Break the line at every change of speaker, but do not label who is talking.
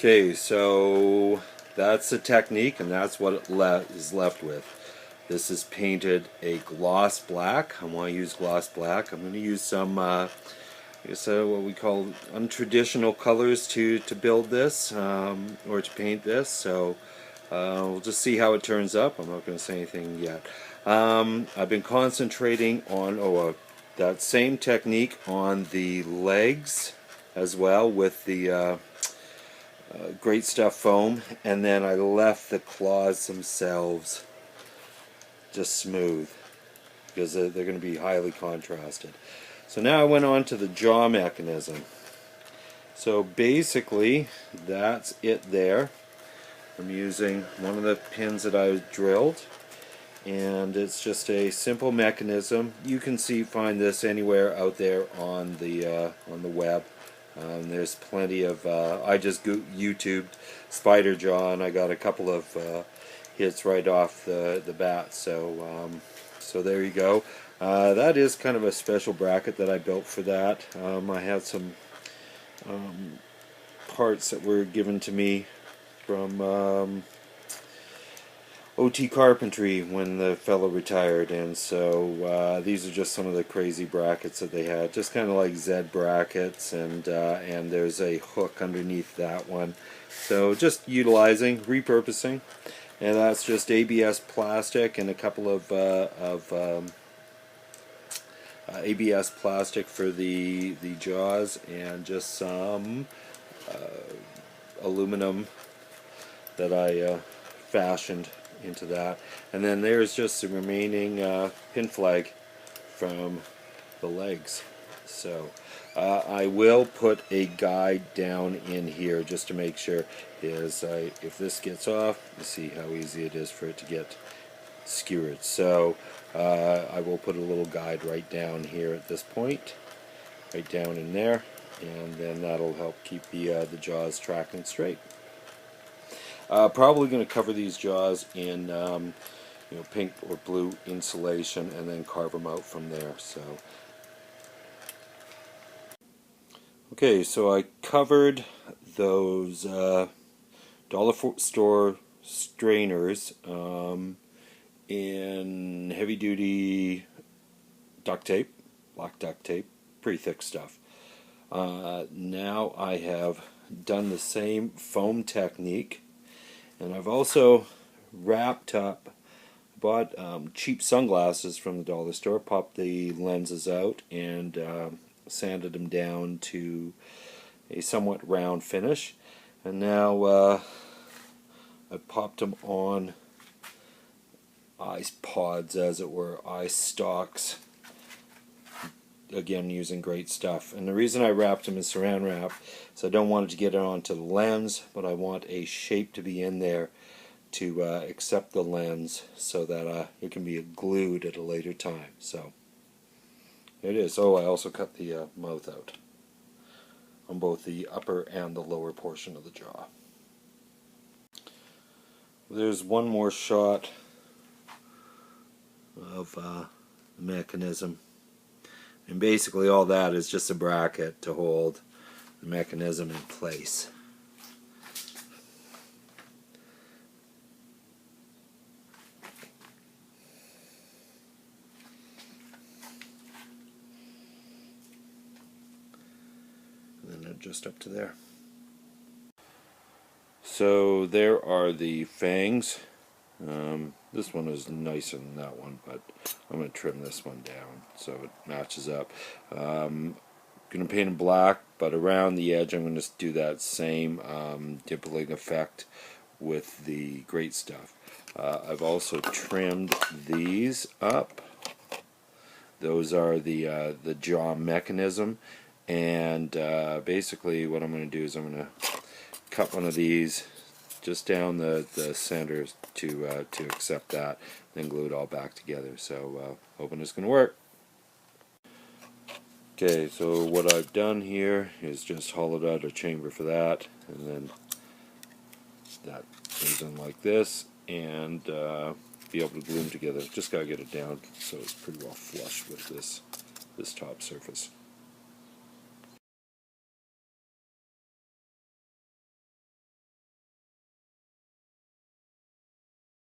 Okay, so that's the technique, and that's what it is left with. This is painted a gloss black. I want to use gloss black. I'm going to use some, I guess, what we call untraditional colors to build this, or to paint this. So we'll just see how it turns up. I'm not going to say anything yet. I've been concentrating on that same technique on the legs as well with the Great Stuff foam, and then I left the claws themselves just smooth because they're going to be highly contrasted. So now I went on to the jaw mechanism. So basically that's it there. I'm using one of the pins that I drilled, and it's just a simple mechanism. You can find this anywhere out there on the web. There's plenty of, I just YouTubed spider jaw, and I got a couple of hits right off the bat. So so there you go. That is kind of a special bracket that I built for that. I had some parts that were given to me from OT Carpentry when the fellow retired, and so these are just some of the crazy brackets that they had, just kind of like Z brackets, and there's a hook underneath that one. So just utilizing, repurposing, and that's just ABS plastic and a couple of ABS plastic for the jaws, and just some aluminum that I fashioned into that. And then there's just the remaining pin flag from the legs. So I will put a guide down in here just to make sure if this gets off, you see how easy it is for it to get skewered. So I will put a little guide right down here at this point, right down in there, and then that'll help keep the jaws tracking straight. Probably going to cover these jaws in pink or blue insulation, and then carve them out from there. So okay, so I covered those dollar store strainers in heavy duty duct tape, black duct tape, pretty thick stuff. Now I have done the same foam technique. And I've also wrapped up, bought cheap sunglasses from the dollar store, popped the lenses out, and sanded them down to a somewhat round finish. And now I've popped them on eye pods, as it were, eye stalks. Again, using Great Stuff. And the reason I wrapped them in saran wrap is I don't want it to get onto the lens, but I want a shape to be in there to accept the lens, so that it can be glued at a later time. So it is. Oh, I also cut the mouth out on both the upper and the lower portion of the jaw. There's one more shot of the mechanism. And basically all that is just a bracket to hold the mechanism in place. And then just up to there. So there are the fangs. This one is nicer than that one, but I'm going to trim this one down so it matches up. I'm going to paint them black, but around the edge I'm going to do that same dimpling effect with the Great Stuff. I've also trimmed these up. Those are the jaw mechanism, and basically what I'm going to do is I'm going to cut one of these just down the center to accept that, then glue it all back together. So hoping it's going to work. Okay, so what I've done here is just hollowed out a chamber for that, and then that goes in like this, and be able to glue them together. Just got to get it down so it's pretty well flush with this top surface.